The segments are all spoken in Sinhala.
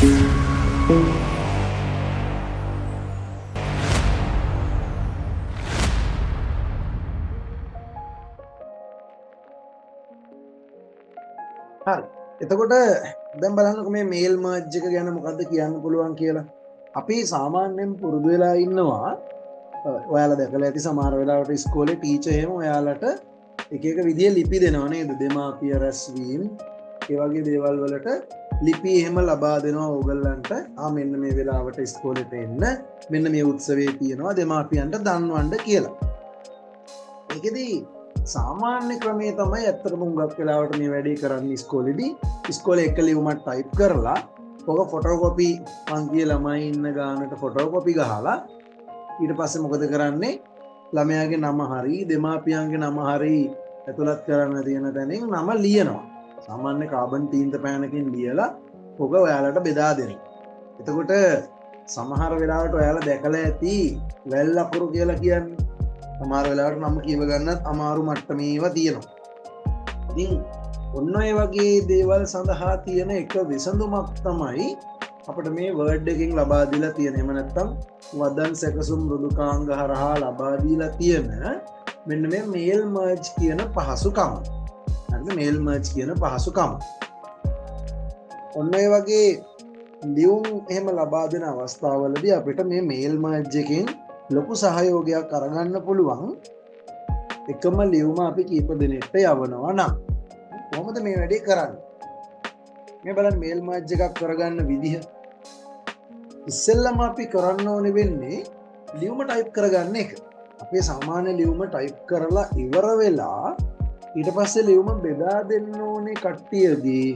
හරි. එතකොට දැන් බලන්නකො මේ මේල් මර්ජ් එක ගැන මොකද්ද කියන්න පුළුවන් කියලා. අපි සාමාන්‍යයෙන් පුරුදු වෙලා ඉන්නවා ඔයාලා දැකලා ඇති සමහර වෙලාවට ඉස්කෝලේ ටීචර් එහෙම ඔයාලට එක එක විදිහේ ලිපි දෙනවා නේද? දෙමාපිය රැස්වීම ඒ වගේ දේවල් වලට ලිපි එහෙම ලබා දෙනවා ඕගොල්ලන්ට. මෙන්න මේ වෙලාවට ඉස්කෝලේට එන්න. මෙන්න මේ උත්සවයේ තියෙනවා දෙමාපියන්ට දන්වන්න කියලා. ඒකෙදී සාමාන්‍ය ක්‍රමේ තමයි ඇත්තටම හුඟක් වෙලාවට මේ වැඩේ කරන්නේ ඉස්කෝලේදී. ඉස්කෝලේ එක ලියුමක් ටයිප් කරලා ඔක ෆොටෝකොපි පන්තියේ ළමයි ඉන්න ගානට ෆොටෝකොපි ගහලා ඊට පස්සේ මොකද කරන්නේ? ළමයාගේ නම හරි දෙමාපියන්ගේ නම හරි ඇතුළත් කරන්න තියෙන තැනින් නම ලියනවා. සාමාන්‍ය කාබන් තීන්ත පෑනකින් ලියලා ඔක ඔයාලට බෙදා දෙනවා. එතකොට සමහර වෙලාවට ඔයාලා දැකලා ඇති වැල් අකුරු කියලා කියන්නේ. සමහර වෙලාවට නම කියව ගන්නත් අමාරු මට්ටමේවා තියෙනවා. ඉතින් ඔන්න ඔය වගේ දේවල් සඳහා තියෙන එක විසඳුමක් තමයි අපිට මේ වර්ඩ් එකකින් ලබා දීලා තියෙන. එහෙම නැත්නම් වදන් සැකසුම් මෘදුකාංග හරහා ලබා දීලා තියෙන මෙන්න මේ මේල් මර්ජ් කියන පහසුකම. හරිද? මේල් මර්ජ් කියන පහසුකම. ඔන්න ඔය වගේ ලියුම් එහෙම ලබා දෙන අවස්ථාවලදී අපිට මේ මේල් මර්ජ් එකෙන් ලොකු සහයෝගයක් අරගන්න පුළුවන්. එකම ලියුම අපි කීප දෙනෙක්ට යවනවා නම් කොහොමද මේ වැඩේ කරන්නේ? මේ බලන්න මේල් මර්ජ් එකක් කරගන්න විදිහ. ඉස්සෙල්ලම අපි කරන්න ඕනේ වෙන්නේ ලියුම ටයිප් කරගන්න එක. අපේ සාමාන්‍ය ලියුම ටයිප් කරලා ඉවර වෙලා ඊට පස්සේ ලියුම බෙදා දෙන්න ඕනේ කට්ටියගේ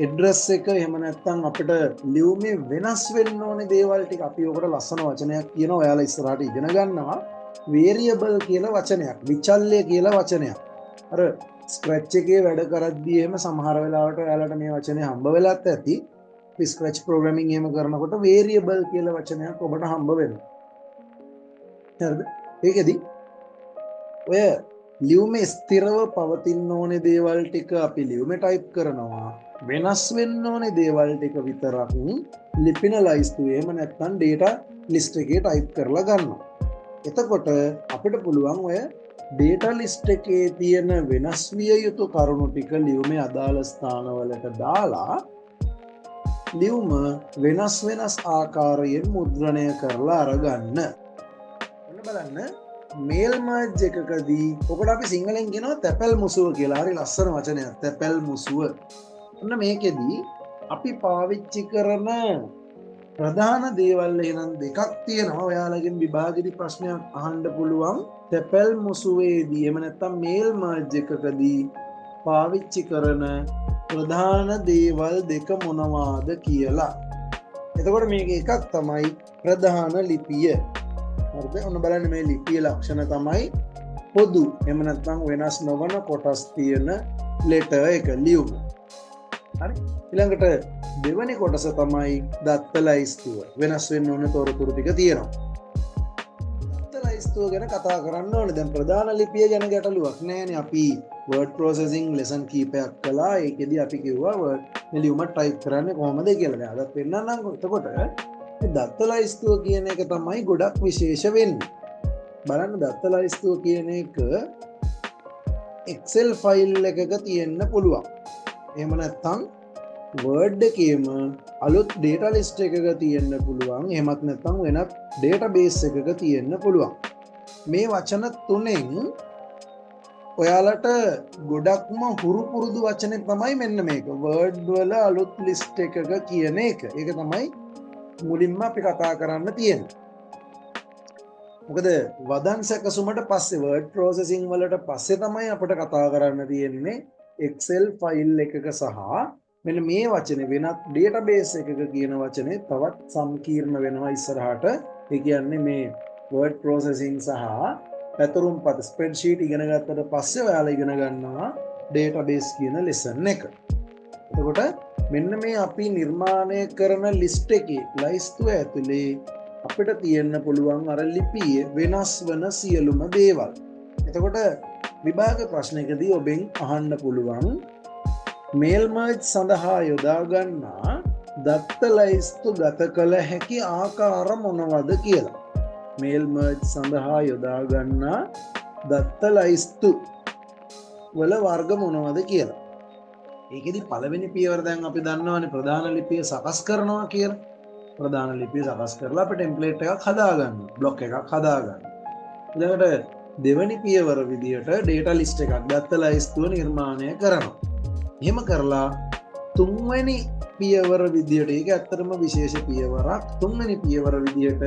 එඩ්‍රස් එක. එහෙම නැත්නම් අපිට ලියුමේ වෙනස් වෙන්න ඕනේ දේවල් ටික. අපි ඔකට ලස්සන වචනයක් කියනවා. ඔයාලා ඉස්සරහට ඉගෙන ගන්නවා. වේරියබල් කියලා වචනයක්, විචල්්‍ය කියලා වචනයක්. අර ස්ක්‍රැච් එකේ වැඩ කරද්දී එහෙම සමහර වෙලාවට ඔයාලට මේ වචනේ හම්බ වෙලත් ඇති. ස්ක්‍රැච් ප්‍රෝග්‍රෑමින් එහෙම කරනකොට වේරියබල් කියලා වචනයක් ඔබට හම්බ වෙනවා. හරිද? ඒකෙදි ඔය ලියුමේ ස්ථිරව පවතින්න ඕනේ දේවල් ටික අපි ලියුමේ ටයිප් කරනවා. වෙනස් වෙන්න ඕනේ දේවල් ටික විතරක් ලිපින ලයිස්තුවේ එහෙම නැත්නම් ඩේටා ලිස්ට් එකේ ටයිප් කරලා ගන්නවා. එතකොට අපිට පුළුවන් ඔය ඩේටා ලිස්ට් එකේ තියෙන වෙනස් විය යුතු කරුණු ටික ලියුමේ අදාළ ස්ථානවලට දාලා ලියුම වෙනස් වෙනස් ආකාරයෙන් මුද්‍රණය කරලා අරගන්න. ඔන්න බලන්න මේල් මර්ජ් එකකදී ඔකට අපි සිංහලෙන් කියනවා තැපැල් මුසුව කියලා. හරි ලස්සන වචනයක්, තැපැල් මුසුව. ඔන්න මේකෙදී අපි පාවිච්චි කරන ප්‍රධාන දේවල් එහෙනම් දෙකක් තියෙනවා. ඔයාලගෙන් විභාගෙදී ප්‍රශ්නයක් අහන්න පුළුවන්. තැපැල් මුසුවේදී එහෙම නැත්නම් මේල් මර්ජ් එකකදී පාවිච්චි කරන ප්‍රධාන දේවල් දෙක මොනවාද කියලා. එතකොට මේක එකක් තමයි ප්‍රධාන ලිපිය. හරිද? ඔන්න බලන්න මේ ලිපියේ ලක්ෂණ තමයි පොදු. එහෙම නැත්නම් වෙනස් නොවන කොටස් තියෙන ලෙටර් එක, ලියුම. හරි? ඊළඟට දෙවැනි කොටස තමයි දත්ත ලයිස්තුව. වෙනස් වෙන්න ඕන තොරතුරු ටික තියෙනවා. දත්ත ලයිස්තුව ගැන කතා කරන්න ඕනේ. දැන් ප්‍රධාන ලිපිය ගැන ගැටලුවක් නෑනේ. අපි word processing lesson කීපයක් කළා. ඒකෙදි අපි කිව්වා මේ ලියුම ටයිප් කරන්නේ කොහොමද කියලා. දැන් අදත් වෙන්නනම් එතකොට දත්ත ලයිස්තුව කියන එක තමයි ගොඩක් විශේෂ වෙන්නේ. බලන්න දත්ත ලයිස්තුව කියන එක Excel ෆයිල් එකක තියෙන්න පුළුවන්. එහෙම නැත්නම් Word එකේම අලුත් data list එකක තියෙන්න පුළුවන්. එහෙමත් නැත්නම් වෙනත් database එකක තියෙන්න පුළුවන්. මේ වචන තුනෙන් ඔයාලට ගොඩක්ම හුරු පුරුදු වචනේ තමයි මෙන්න මේක. Word වල අලුත් list එකක කියන එක. ඒක තමයි මුලින්ම අපි කතා කරන්න තියෙන්නේ. මොකද වදන් සැකසුමට පස්සේ word processing වලට පස්සේ තමයි අපිට කතා කරන්න තියෙන්නේ Excel ෆයිල් එකක සහ මෙන්න මේ වචනේ වෙනත් database එකක කියන වචනේ තවත් සංකීර්ණ වෙනවා ඉස්සරහට. ඒ කියන්නේ මේ word processing සහ පැතුරුම්පත spreadsheet ඉගෙන ගත්තට පස්සේ ඔයාලා ඉගෙන ගන්නවා database කියන lesson එක. එතකොට මෙන්න මේ අපි නිර්මාණය කරන list එකේ ලයිස්තුව ඇතුලේ අපිට තියෙන්න පුළුවන් අර ලිපියේ වෙනස් වන සියලුම දේවල්. එතකොට විභාග ප්‍රශ්නයකදී ඔබෙන් අහන්න පුළුවන් මේල් මර්ජ් සඳහා යොදා ගන්නා දත්ත ලයිස්තු ගත කළ හැකි ආකාර මොනවද කියලා. මේල් මර්ජ් සඳහා යොදාගන්නා දත්ත ලයිස්තු වල වර්ග මොනවද කියලා. ඒකෙදි පළවෙනි පියවර දැන් අපි දන්නවනේ ප්‍රධාන ලිපිය සකස් කරනවා කියලා. ප්‍රධාන ලිපිය සකස් කරලා අපි ටෙම්ප්ලේට් එකක් හදාගන්න, බ්ලොක් එකක් හදාගන්න. ඊළඟට දෙවැනි පියවර විදියට ඩේටා ලිස්ට් එකක් දත්ත ලයිස්තුව නිර්මාණය කරනවා. එහෙම කරලා තුන්වෙනි පියවර විදියට, ඒක ඇත්තටම විශේෂ පියවරක්. තුන්වෙනි පියවර විදියට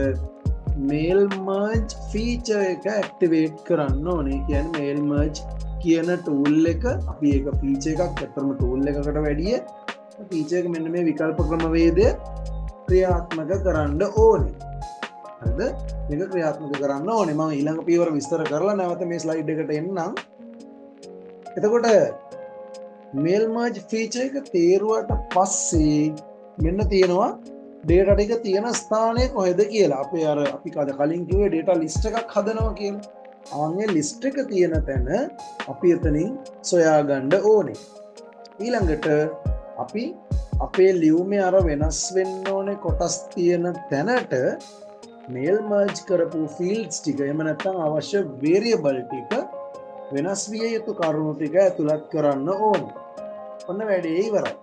මේල් මර්ජ් ෆීචර් එක ඇක්ටිවේට් කරන්න ඕනේ. කියන්නේ මේල් මර්ජ් කියන ටූල් එක, අපි ඒක ෆීචර් එකක්, ඇත්තටම ටූල් එකකට වැඩිය ෆීචර් එක මෙන්න මේ විකල්ප ක්‍රමවේදය ක්‍රියාත්මක කරන්න ඕනේ. හරිද? මේක ක්‍රියාත්මක කරන්න ඕනේ. මම ඊළඟ පියවර විස්තර කරලා නැවත මේ ස්ලයිඩ් එකට එන්නම්. එතකොට මේල් මර්ජ් ෆීචර් එක තේරුවට පස්සේ මෙන්න තියෙනවා ඩේටා ටික තියෙන ස්ථානය කොහෙද කියලා. අපි කලින් කිව්වේ ඩේටා ලිස්ට් එකක් හදනවා කියලා. ආන්ගේ ලිස්ට් එක තියෙන තැන අපි එතනින් සොයා ගන්න ඕනේ. ඊළඟට අපි අපේ ලියුමේ අර වෙනස් වෙන්න ඕනේ කොටස් තියෙන තැනට මේල් මර්ජ් කරපු ෆීල්ඩ්ස් ටික, එහෙම නැත්නම් අවශ්‍ය වේරියබල් ටික, වෙනස් විය යුතු කරුණු ටික ඇතුළත් කරන්න ඕනේ. ඔන්න වැඩේ ඉවරයි.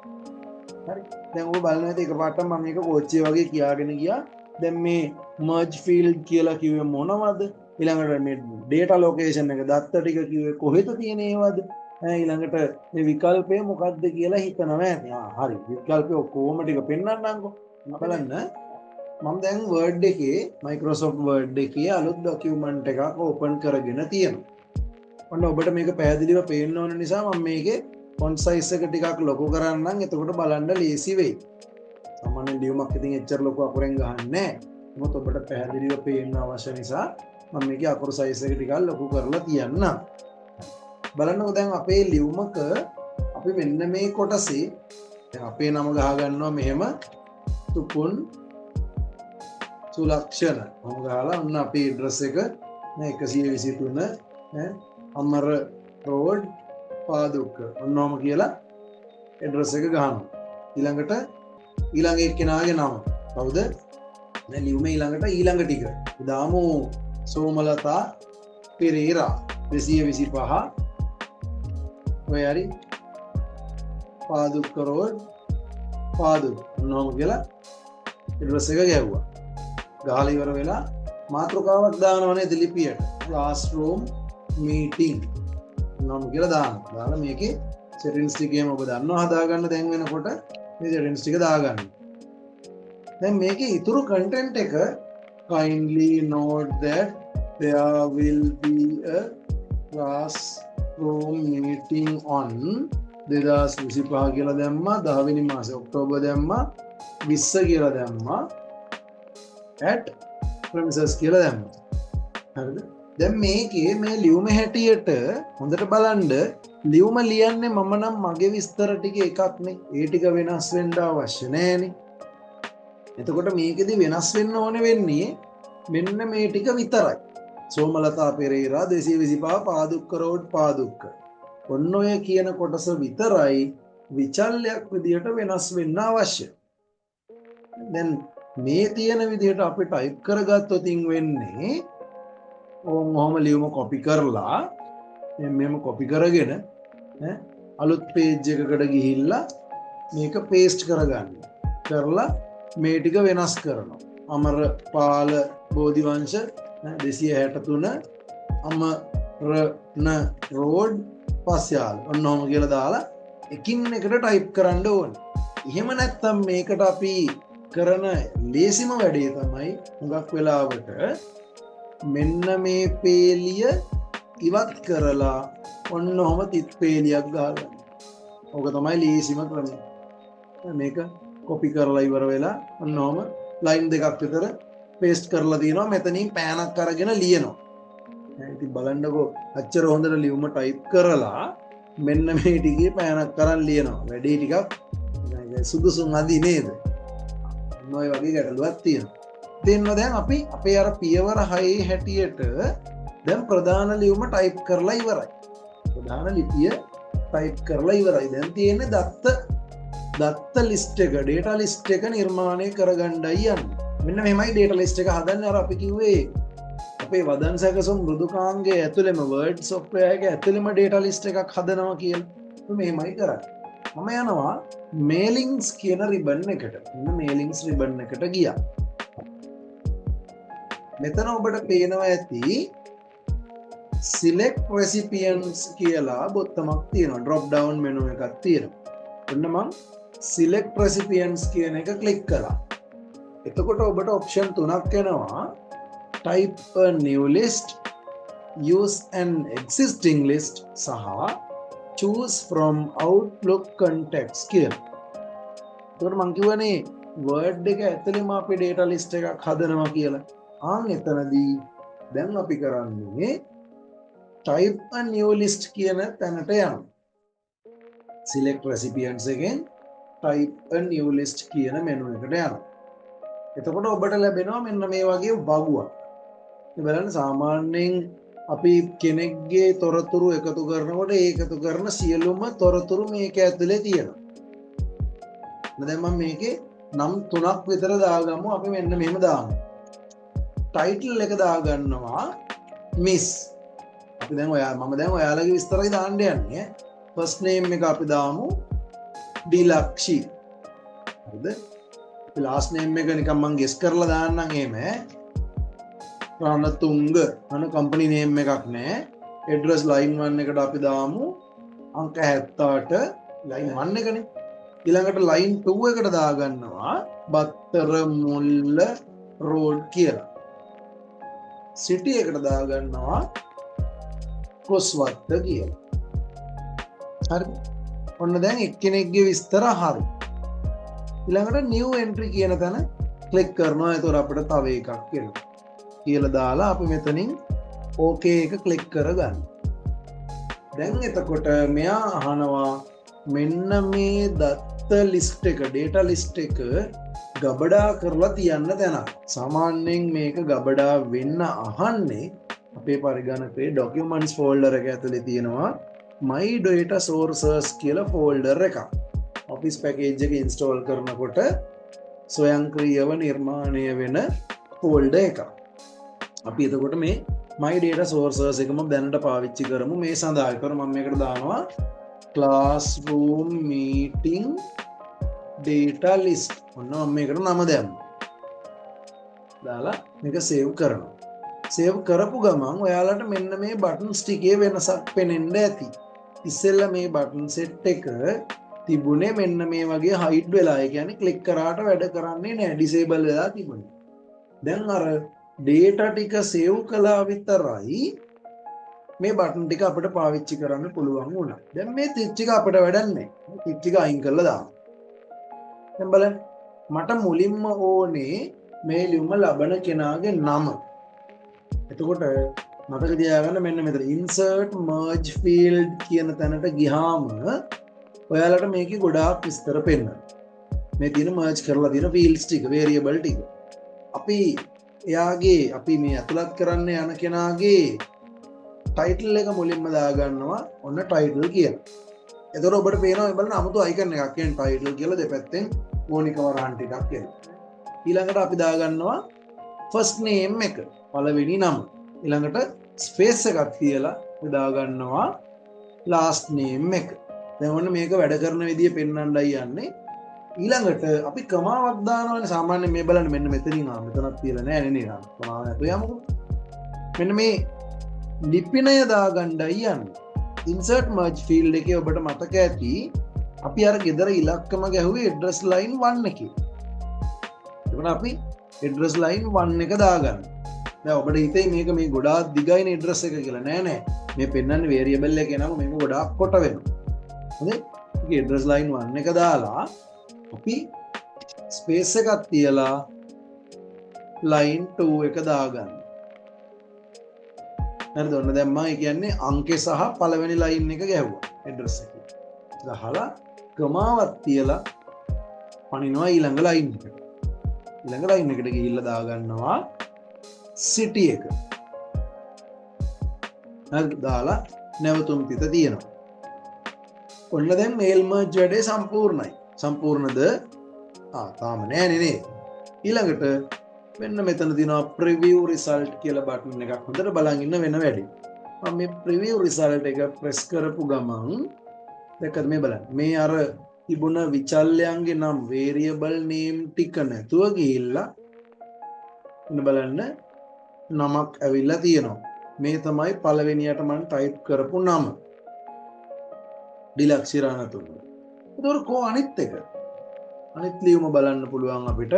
හරි. දැන් ඔබ බලන්න ඇති එකපාරටම මම මේක කෝච්චිය වගේ කියාගෙන ගියා. දැන් මේ මර්ජ් ෆීල්ඩ් කියලා කිව්වේ මොනවද? ඊළඟට මේ ඩේටා ලොකේෂන් එක දත්ත ටික කිව්වේ කොහෙද තියෙනේවද? ඊළඟට මේ විකල්පය මොකක්ද කියලා හිතනවා ඇති. හරි. විකල්පය ඔක්කොම ටික පෙන්නන්නම්කෝ. බලන්න. මම දැන් Word එකේ Microsoft Word එකේ අලුත් ડોකියුමන්ට් එකක් ඕපන් කරගෙන තියෙනවා. ඔන්න ඔබට මේක පැහැදිලිව පේන්න ඕන නිසා මම මේකේ ෆොන්ට් සයිස් එක ටිකක් ලොකු කරන්නම්. එතකොට බලන්න ලේසි වෙයි. සාමාන්‍ය ලියුමක් ඉතින් එච්චර ලොකු අකුරෙන් ගහන්නේ නැහැ. මොකද ඔබට පැහැදිලිව පේන්න අවශ්‍ය නිසා මම මේකේ අකුරු සයිස් එක ටිකක් ලොකු කරලා තියන්නම්. බලන්නකො දැන් අපේ ලියුමක අපි මෙන්න මේ කොටසේ දැන් අපේ නම ගහ ගන්නවා මෙහෙම තුපුන් සුලක්ෂණ. මම ගහලා ඔන්න අපේ ඇඩ්‍රස් එක 123 අමර රෝඩ් පාදුක්ක ඔන්නෝම කියලා ඇඩ්‍රස් එක ගහනවා. ඊළඟට ඊළඟ එක්කෙනාගේ නම කවුද? දැන් ලියුමේ ඊළඟ ටික දාමු සෝමලතා පෙරේරා 225 ඔය හරි පාදුක්ක රෝඩ් පාදුක් ඔන්නෝම කියලා ඇඩ්‍රස් එක ගැහුවා. ගහලා ඉවර වෙලා මාතෘකාවක් දානවනේ ලිපියට classroom meeting නම් කියලා දානවා. දාලා මේකේ settings ටිකේම ඔබ දන්නවා හදාගන්න දැන් වෙනකොට මේ settings ටික දාගන්න. දැන් මේකේ ඉතුරු content එක kindly note that there will be a classroom meeting on 2025 කියලා දැම්මා. 10 වෙනි මාසේ ඔක්තෝබර් දැම්මා. 20 කියලා දැම්මා. at premises කියලා දැම්මා. හරිද? දැන් මේකේ මේ ලියුම හැටියට හොඳට බලන්න ලියුම ලියන්නේ මම නම් මගේ විස්තර ටික එකක් නේ. ඒ ටික වෙනස් වෙන්න අවශ්‍ය නැහැනේ. එතකොට මේකෙදි වෙනස් වෙන්න ඕනේ වෙන්නේ මෙන්න මේ ටික විතරයි. සෝමලතා පෙරේරා 225 පාදුක්ක රෝඩ් පාදුක්ක. ඔන්න ඔය කියන කොටස විතරයි විචල්යක් විදියට වෙනස් වෙන්න අවශ්‍ය. දැන් මේ තියෙන විදිහට අපි ටයිප් කරගත්තොත් වෙන්නේ ඔහොම ලියුම කොපි කරලා මෙහෙම කොපි කරගෙන අලුත් පේජ් එකකට ගිහිල්ලා මේක පේස්ට් කරගන්න. කරලා මේ ටික වෙනස් කරනවා. අමරපාල බෝධිවංශ 263 අමරන රෝඩ් පස්යාල ඔන්නෝම කියලා දාලා එකින් එකට ටයිප් කරන්න ඕනේ. එහෙම නැත්නම් මේකට අපි කරන ලේසිම වැඩේ තමයි හුඟක් වෙලාවට මෙන්න මේ පේලිය ඉවත් කරලා ඔන්න ඔහම තිත් පේලියක් ගාගන්න. ඕක තමයි ලේසිම ක්‍රමය. මේක කොපි කරලා ඉවර වෙලා ඔන්න ඔහම ලයින් දෙකක් විතර පේස්ට් කරලා තියෙනවා. මෙතනින් පෑනක් අරගෙන ලියනවා. ඉතින් බලන්නකෝ අච්චර හොඳට ලියුම ටයිප් කරලා මෙන්න මේ ටිකේ පෑනක් අරන් ලියනවා. වැඩේ ටිකක් සුදුසුන් අදි නේද? ඔය වගේ ගැටලුවක් තියෙනවා. දෙන්න දැන් අපි අපේ අර පියවර 6 හැටියට දැන් ප්‍රධාන ලියුම ටයිප් කරලා ඉවරයි. ප්‍රධාන ලිපිය ටයිප් කරලා ඉවරයි. දැන් තියෙන්නේ දත්ත දත්ත ලිස්ට් එක ඩේටා ලිස්ට් එක නිර්මාණය කරගන්නයි යන්නේ. මෙන්න මෙහෙමයි ඩේටා ලිස්ට් එක හදන්නේ. අර අපි කිව්වේ අපේ වදන් සැකසුම් මෘදුකාංගයේ ඇතුළෙම වර්ඩ් සොෆ්ට්වෙයාර් එක ඇතුළෙම ඩේටා ලිස්ට් එකක් හදනවා කියලා. මෙහෙමයි කරන්නේ. මම යනවා මේලින්ග්ස් කියන රිබන් එකට. මෙන්න මේලින්ග්ස් රිබන් එකට ගියා. මෙතන ඔබට පේනවා ඇති select recipients කියලා බොත්තමක් තියෙනවා. drop down menu එකක් තියෙනවා. ඔන්න මම select recipients කියන එක ක්ලික් කළා. එතකොට ඔබට ඔප්ෂන් තුනක් එනවා. type a new list, use an existing list සහ choose from outlook context කියලා. එතකොට මං කියවනේ word එක ඇතුළේම අපි data list එකක් හදනවා කියලා. එතනදී දැන් අපි කරන්නේ type a new list කියන තැනට යනවා. select recipients එකෙන් type a new list කියන menu එකට යනවා. එතකොට ඔබට ලැබෙනවා මෙන්න මේ වගේ වගුවක්. බලන්න සාමාන්‍යයෙන් අපි කෙනෙක්ගේ තොරතුරු එකතු කරනකොට ඒ එකතු කරන සියලුම තොරතුරු මේක ඇතුලේ තියෙනවා. දැන් මම මේකේ නම් 3ක් විතර දාගමු. අපි මෙන්න මෙහෙම දාමු. ටයිටල් එක දාගන්නවා මිස්. අපි දැන් මම දැන් ඔයාලගේ විස්තරය දාන්න යන්නේ. ෆස්ට් නේම් එක අපි දාමු ඩිලක්ෂි. හරිද? ලාස්ට් නේම් එක නිකන් මම ගෙස් කරලා දාන්නම් එහෙම. රණතුංග අන කම්පැනි නේම් එකක් නෑ. ඇඩ්‍රස් ලයින් 1 එකට අපි දාමු අංක 78 ලයින් 1 එකනේ. ඊළඟට ලයින් 2 එකට දාගන්නවා බත්තර මුල්ල රෝඩ් කියලා. සිටි එකට දාගන්නවා කොස්වත්ත කියලා. හරි. ඔන්න දැන් එක්කෙනෙක්ගේ විස්තර හරි. ඊළඟට new entry කියන තැන ක්ලික් කරනවා. එතකොට අපිට තව එකක් එනවා. කියලා දාලා අපි මෙතනින් OK එක ක්ලික් කරගන්න. දැන් එතකොට මෙයා අහනවා මෙන්න මේ දත්ත ලිස්ට් එක data list එක ගබඩා කරලා තියන්න තැනක්. සාමාන්‍යයෙන් මේක ගබඩා වෙන්න අහන්නේ අපේ පරිගණකයේ documents folder එක ඇතුලේ තියෙනවා my data sources කියලා folder එකක්. office package එක install කරනකොට ස්වයංක්‍රීයව නිර්මාණය වෙන folder එකක්. අපි එතකොට මේ my data sources එකම දැනට පාවිච්චි කරමු මේ සඳහා. ඒතර මම මේකට දානවා classroom meeting data list. ඔන්න මම මේකට නම දැම්මා. දාලා මේක save කරනවා. save කරපු ගමන් ඔයාලට මෙන්න මේ buttons ටිකේ වෙනසක් පේනෙන්න ඇති. ඉස්සෙල්ලා මේ button set එක තිබුණේ මෙන්න මේ වගේ hide වෙලා. ඒ කියන්නේ click කරාට වැඩ කරන්නේ නැහැ. disable වෙලා තිබුණේ. දැන් අර data ටික save කළා විතරයි මේ බටන් ටික අපිට පාවිච්චි කරන්න පුළුවන් වුණා. දැන් මේ තිච් එක අපිට වැඩක් නැහැ. තිච් එක අයින් කරලා දාමු. දැන් බලන්න මට මුලින්ම ඕනේ මේ ලියුම ලබන කෙනාගේ නම. එතකොට මතක තියාගන්න මෙන්න මෙතන insert merge field කියන තැනට ගියාම ඔයාලට මේකේ ගොඩාක් විස්තර පෙන්නනවා. මේ තියෙන merge කරලා තියෙන fields ටික variable ටික. අපි එයාගේ අපි මේ ඇතුළත් කරන්න යන කෙනාගේ ටයිටල් එක මුලින්ම දාගන්නවා. ඔන්න ටයිටල් කියලා. එතකොට ඔබට පේනවා මේ බලන්න අමුතු අයිකන් එකක් කියන්නේ ටයිටල් කියලා දෙපැත්තෙන් ඕනික වරහන් ටිකක් එනවා. ඊළඟට අපි දාගන්නවා ෆස්ට් නේම් එක පළවෙනි නම. ඊළඟට ස්පේස් එකක් තියලා දාගන්නවා ලාස්ට් නේම් එක. දැන් ඔන්න මේක වැඩ කරන විදිය පෙන්වන්නයි යන්නේ. ඊළඟට අපි කමාවක් දානවනේ. සාමාන්‍යයෙන් මේ බලන්න මෙන්න මෙතනින් මෙතනක් තියලා නැහැ නේ නේද? කමාව නැතුව යමුකෝ. මෙන්න මේ ලිපිනය දාගන්නයි යන්නේ. insert merge field එකේ ඔබට මතක ඇති අපි අර ගෙදර ඉලක්කම ගැහුවේ address line 1 එකේ. එතකොට අපි address line 1 එක දාගන්න. දැන් ඔබට හිතේ මේක මේ ගොඩාක් දිගයිනේ address එක කියලා. නෑ නෑ. මේ පෙන්නන්නේ variable එකේ නම මේක ගොඩාක් කොට වෙනවා. හරි? ඒක address line 1 එක දාලා අපි ස්පේස් එකක් තියලා line 2 එක දාගන්න. හරිද? ඔන්න දැන් මම කියන්නේ අංකේ සහ පළවෙනි ලයින් එක ගැහුවා ඇඩ්‍රස් එකේ. ගහලා කමාවක් තියලා පනිනවා ඊළඟ ලයින් එකට. ඊළඟ ලයින් එකට ගිහිල්ලා දාගන්නවා සිටි එක. හරි දාලා නැවතුම් තිත තියෙනවා. ඔන්න දැන් මේල් මර්ජ් වැඩේ සම්පූර්ණයි. සම්පූර්ණද තාම නෑනේ නේද ඊළඟට මෙන්න මෙතන තියෙනවා preview result කියලා බටන් එකක් හොඳට බලන් ඉන්න වෙන වැඩි මම මේ preview result එක press කරපු ගමන් දැක්කද මේ බලන්න මේ අර තිබුණ විචල්‍යයන්ගේ නම් variable name ටික නැතුව ගිහිල්ලා ඉන්න බලන්න නමක් ඇවිල්ලා තියෙනවා මේ තමයි පළවෙනියට මම ටයිප් කරපු නම ඩිලක්ෂිරානතුංග ඒතකොට කො අනිත් එක අනිත් ලියුම බලන්න පුළුවන් අපිට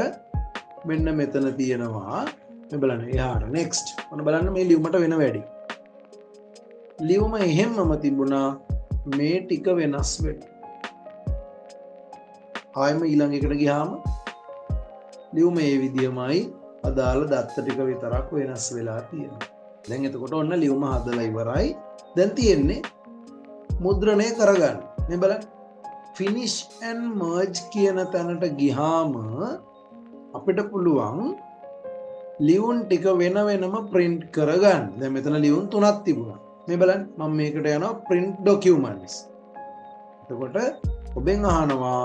මෙන්න මෙතන තියෙනවා මේ බලන්න එහාට next ඔන්න බලන්න මේ ලියුමට වෙන වැඩි ලියුම එහෙම්මම තිබුණා මේ ටික වෙනස් වෙන්න ආයෙම ඊළඟ එකට ගියාම ලියුම ඒ විදියමයි අදාළ දත්ත ටික විතරක් වෙනස් වෙලා තියෙනවා දැන් එතකොට ඔන්න ලියුම හදලා ඉවරයි දැන් තියෙන්නේ මුද්‍රණය කරගන්න මේ බලන්න finish and merge කියන තැනට ගියාම අපිට පුළුවන් ලියුම් ටික වෙන වෙනම print කරගන්න දැන් මෙතන ලියුම් තුනක් තිබුණා මේ බලන්න මම මේකට යනවා print documents එතකොට ඔබෙන් අහනවා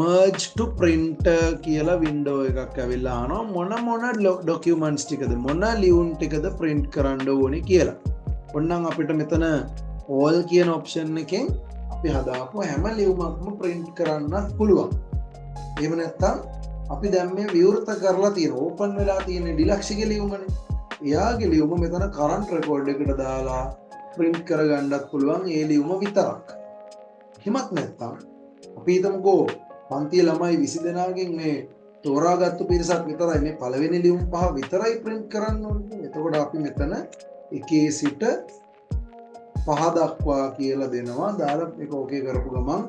merge to printer කියලා window එකක් ඇවිල්ලා අහනවා මොන documents ටිකද මොන ලියුම් ටිකද print කරන්න ඕනේ කියලා ඔන්නම් අපිට මෙතන all කියන option එකෙන් අපි හදාපු හැම ලියුමක්ම print කරන්නත් පුළුවන් එහෙම නැත්නම් අපි දැන් මේ විවෘත කරලා තියෙන ඕපන් වෙලා තියෙන ඩිලක්ෂිගේ ලියුමනේ එයාගේ ලියුම මෙතන කරන්ට් රෙකෝඩ් එකට දාලා print කරගන්නත් පුළුවන් ඒ ලියුම විතරක් හිමත් නැත්නම් අපි හිතමුකෝ පන්තිය ළමයි 20 දෙනාගෙන් මේ තෝරාගත්තු පිරිසක් විතරයි මේ පළවෙනි ලියුම් පහ විතරයි print කරන්න ඕනේ එතකොට අපි මෙතන එකේ සිට පහ දක්වා කියලා දෙනවා දාලා මේක ඕකේ කරපු ගමන්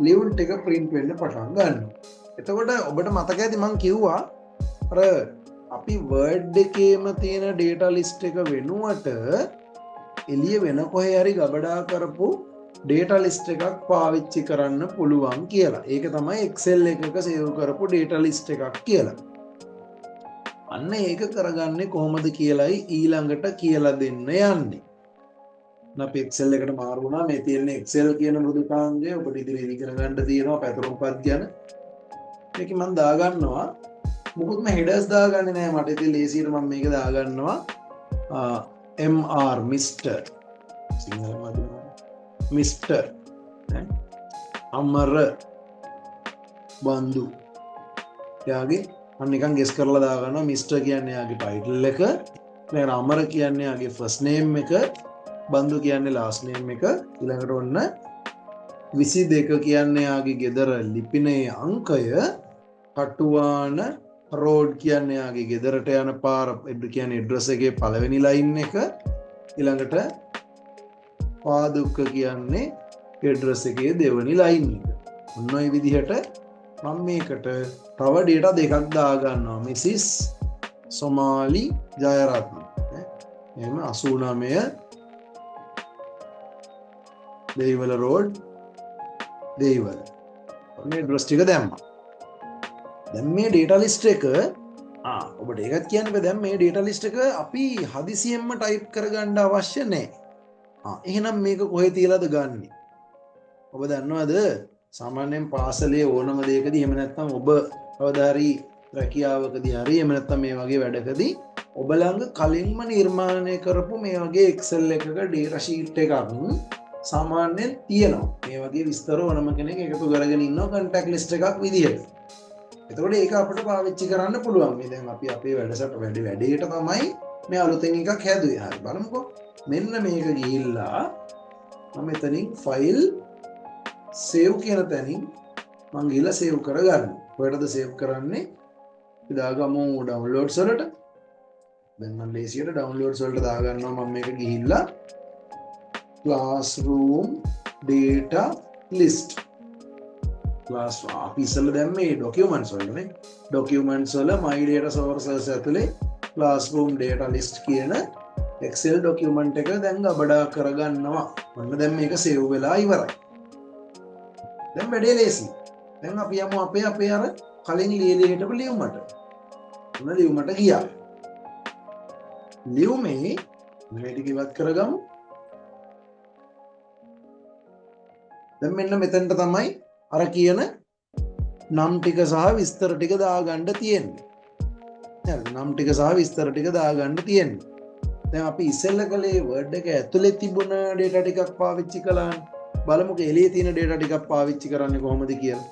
ලියුම් ටික print වෙන්න පටන් ගන්නවා එතකොට ඔබට මතක ඇති මං කිව්වා අර අපි වර්ඩ් එකේම තියෙන data list එක වෙනුවට එළිය වෙන කොහේ හරි ගබඩා කරපු data list එකක් පාවිච්චි කරන්න පුළුවන් කියලා. ඒක තමයි Excel එකක save කරපු data list එකක් කියලා. අන්න ඒක කරගන්නේ කොහොමද කියලායි ඊළඟට කියලා දෙන්න යන්නේ. අපි Excel එකට මාරු වුණා මේ තියෙන Excel කියන මෘදුකාංගය ඔබට ඉදිරියට ඉගෙන ගන්න තියෙනවා පැතුම් පත් ගැන. මේක මම දාගන්නවා මොකුත්ම headers දාගන්නේ නැහැ මට ඉතින් ලේසියට මම මේක දාගන්නවා MR Mr සිංහල මාධ්‍යම Mr අමර බන්දු එයාගේ මම නිකන් ගෙස් කරලා දාගන්නවා Mr කියන්නේ එයාගේ ටයිටල් එක ඊළඟට අමර කියන්නේ එයාගේ ෆස්ට් නේම් එක බන්දු කියන්නේ ලාස්ට් නේම් එක ඊළඟට ඔන්න 22 කියන්නේ එයාගේ ගෙදර ලිපිනේ අංකය කටුවාන රෝඩ් කියන්නේ යාගේ ගෙදරට යන පාර කියන්නේ ඇඩ්‍රස් එකේ පළවෙනි ලයින් එක ඊළඟට පාදුක්ක කියන්නේ ඇඩ්‍රස් එකේ දෙවෙනි ලයින් එක. ඔන්න ඔය විදිහට මම මේකට තව data දෙකක් දාගන්නවා. මිසිස් සොමාලි ජයරත්න. එහෙම 89 දෙහිවල රෝඩ් දෙහිවල. ඔන්න ඇඩ්‍රස් ටික දැම්මා. දැන් මේ data list එක ඔබට ඒකත් කියන්න බෑ දැන් මේ data list එක අපි හදිසියෙන්ම type කරගන්න අවශ්‍ය නැහැ. එහෙනම් මේක කොහෙද තියලාද ගන්නෙ? ඔබ දන්නවද? සාමාන්‍යයෙන් පාසලේ ඕනම දෙයකදී එහෙම නැත්නම් ඔබ කවදා හරි රැකියාවකදී හරි එහෙම නැත්නම් මේ වගේ වැඩකදී ඔබ ළඟ කලින්ම නිර්මාණය කරපු මේ වගේ Excel එකක data sheet එකක් සාමාන්‍යයෙන් තියෙනවා. මේ වගේ විස්තර ඕනම කෙනෙක් එකතු කරගෙන ඉන්නවා contact list එකක් විදිහට. එතකොට ඒක අපිට පාවිච්චි කරන්න පුළුවන්. මේ දැන් අපි අපේ වැඩසටහන වැඩේට තමයි මේ අලුතෙන් එකක් හැදුවේ. හරි බලමුකෝ. මෙන්න මේක ගිහිල්ලා මම මෙතනින් ෆයිල් සේව් කියන තැනින් මම ගිහිල්ලා සේව් කරගන්න. කොහෙටද සේව් කරන්නේ? දාගමු ඩවුන්ලෝඩ්ස් වලට. දැන් මම ලේසියට ඩවුන්ලෝඩ්ස් වලට දාගන්නවා මම මේක ගිහිල්ලා classroom data list අපි ඉස්සෙල්ලා දැන් මේ documents වලනේ documents වල my data sources ඇතුලේ classroom data list කියන Excel document එක දැන් ගබඩා කරගන්නවා. මොන්න දැන් මේක save වෙලා ඉවරයි. දැන් වැඩේ ලේසි. දැන් අපි යමු අපේ අර කලින් ලියලා හිටපු ලියුමට. මොන ලියුමට ගියා? ලියුමේ මේ ටික ඉවත් කරගමු. දැන් මෙන්න මෙතනට තමයි අර කියන නම් ටික සහ විස්තර ටික දාගන්න තියෙන්නේ. හරි නම් ටික සහ විස්තර ටික දාගන්න තියෙන්නේ. දැන් අපි ඉස්සෙල්ල කලේ වර්ඩ් එක ඇතුලේ තිබුණ ඩේටා ටිකක් පාවිච්චි කළානේ. බලමුකෝ එළියේ තියෙන ඩේටා ටිකක් පාවිච්චි කරන්නේ කොහොමද කියලා.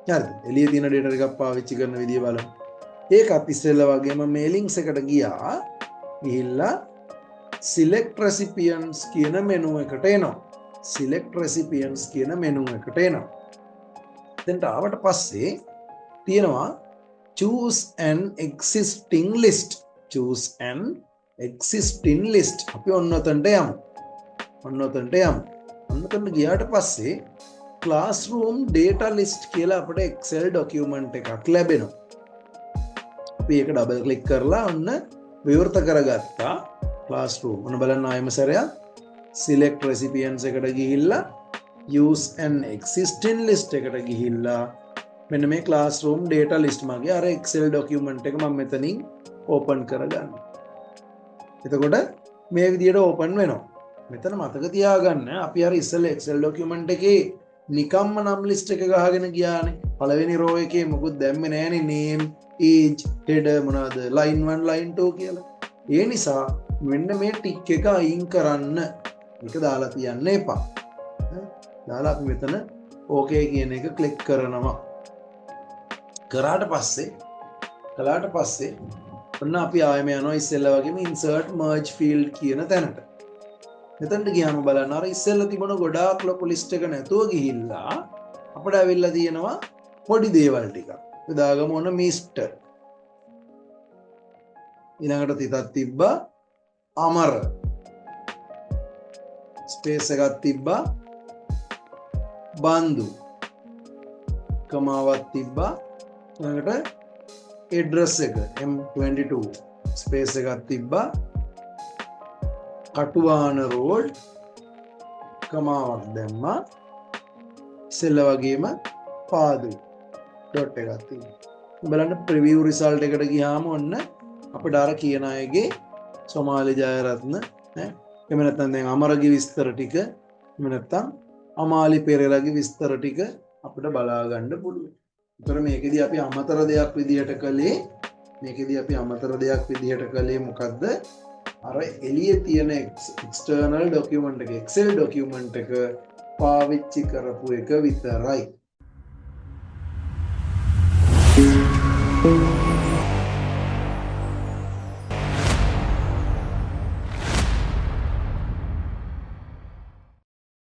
හරිද? එළියේ තියෙන ඩේටා ටිකක් පාවිච්චි කරන විදිය බලමු. ඒකත් ඉස්සෙල්ල වගේම මේ ලින්ක්ස් එකට ගියා. ගිහිල්ලා select recipients කියන මෙනු එකට එනවා. select recipients කියන මෙනු එකට එනවා. එතනට ආවට පස්සේ තියෙනවා choose an existing list. choose an existing list. අපි ඔන්න ඔතනට යමු. ඔන්න ඔතනට යමු. ඔන්න ඔතනට ගියාට පස්සේ classroom data list කියලා අපිට Excel document එකක් ලැබෙනවා. අපි ඒක ඩබල් ක්ලික් කරලා ඔන්න විවෘත කරගත්තා classroom. ඔන්න බලන්න ආයෙම සැරයක් select recipients එකට ගිහිල්ලා use an existing list එකට ගිහිල්ලා මෙන්න මේ classroom data list මගේ අර Excel document එක මම මෙතනින් open කරගන්න. එතකොට මේ විදිහට open වෙනවා. මෙතන මතක තියාගන්න අපි අර ඉස්සෙල්ලා Excel document එකේ නිකම්ම නම් list එක ගහගෙන ගියානේ. පළවෙනි row එකේ මොකුත් දැම්මේ නෑනේ name, age, header මොනවාද line 1 line 2 කියලා. ඒ නිසා මෙන්න මේ ටික් එක අයින් කරන්න. මේක දාලා තියන්න එපා. දාලා අපි මෙතන okay කියන එක ක්ලික් කරනවා. කළාට පස්සේ ඔන්න අපි ආයෙම යනවා ඉස්සෙල්ලා වගේම insert merge field කියන තැනට. මෙතනට ගියාම බලන්න අර ඉස්සෙල්ලා තිබුණ ගොඩාක් ලොකු list එක නැතුව ගිහිල්ලා අපිට ඇවිල්ලා තියෙනවා පොඩි දේවල් ටිකක්. අපි දාගමු ඔන්න Mr. ඊළඟට තිතක් තිබ්බා අමර. ස්පේස් එකක් තිබ්බා බන්දු. කමාවක් තිබ්බා. ඊළඟට address එක M22 ස්පේස් එකක් තිබ්බා කටුවාන රෝඩ් කමාවක් දැම්මා ඉස්සෙල්ලා වගේම පාදු ඩොට් එකක් තිබ්බා බලන්න ප්‍රිවිව් රිසල්ට් එකට ගියාම ඔන්න අපිට අර කියන අයගේ සොමාලි ජයරත්න ඈ එහෙම නැත්නම් දැන් අමරගේ විස්තර ටික එහෙම නැත්නම් අමාලි පෙරේරාගේ විස්තර ටික අපිට බලා ගන්න පුළුවන්. ඒතර මේකෙදී අපි අමතර දෙයක් විදිහට කළේ මොකද්ද? අර එළියේ තියෙන external document එක Excel document එක පාවිච්චි කරපු එක විතරයි.